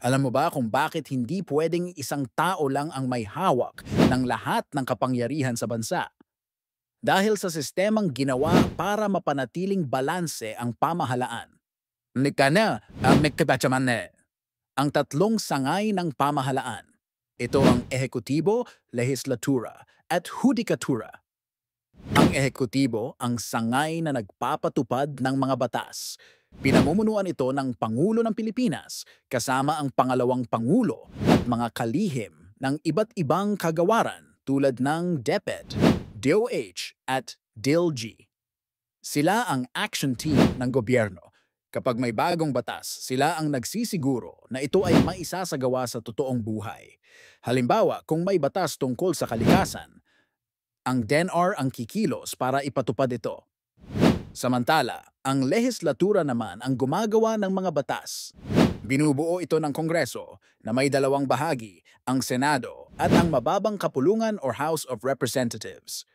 Alam mo ba kung bakit hindi pwedeng isang tao lang ang may hawak ng lahat ng kapangyarihan sa bansa? Dahil sa sistemang ginawa para mapanatiling balanse ang pamahalaan. Nikana, nagkabatsaman. Ang tatlong sangay ng pamahalaan. Ito ang ehekutibo, lehislatura, at hudikatura. Ang ehekutibo ang sangay na nagpapatupad ng mga batas. Pinamumunuan ito ng Pangulo ng Pilipinas kasama ang pangalawang Pangulo at mga kalihim ng iba't ibang kagawaran tulad ng DepEd, DOH at DILG. Sila ang action team ng gobyerno. Kapag may bagong batas, sila ang nagsisiguro na ito ay maisasagawa sa totoong buhay. Halimbawa, kung may batas tungkol sa kalikasan, ang DENR ang kikilos para ipatupad ito. Samantala, ang lehislatura naman ang gumagawa ng mga batas. Binubuo ito ng Kongreso na may dalawang bahagi, ang Senado at ang mababang kapulungan or House of Representatives.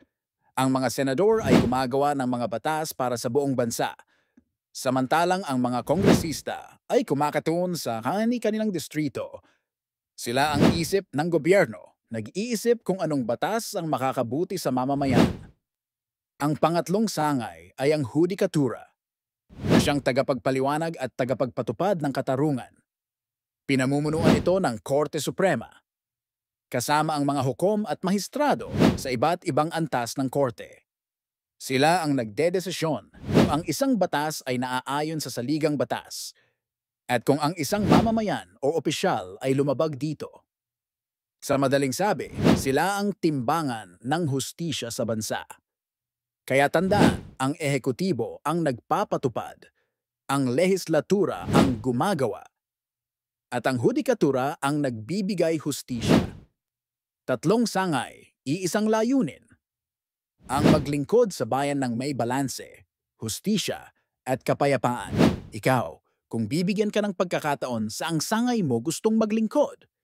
Ang mga senador ay gumagawa ng mga batas para sa buong bansa. Samantalang ang mga kongresista ay kumakatuon sa kani-kanilang distrito. Sila ang isip ng gobyerno, nag-iisip kung anong batas ang makakabuti sa mamamayan. Ang pangatlong sangay ay ang hudikatura. Siyang tagapagpaliwanag at tagapagpatupad ng katarungan. Pinamumunuan ito ng Korte Suprema, kasama ang mga hukom at mahistrado sa iba't ibang antas ng korte. Sila ang nagdedesisyon kung ang isang batas ay naaayon sa saligang batas at kung ang isang mamamayan o opisyal ay lumabag dito. Sa madaling sabi, sila ang timbangan ng hustisya sa bansa. Kaya tandaan, ang ehekutibo ang nagpapatupad, ang lehislatura ang gumagawa, at ang hudikatura ang nagbibigay hustisya. Tatlong sangay, iisang layunin. Ang maglingkod sa bayan ng may balanse, hustisya, at kapayapaan. Ikaw, kung bibigyan ka ng pagkakataon, saang sangay mo gustong maglingkod?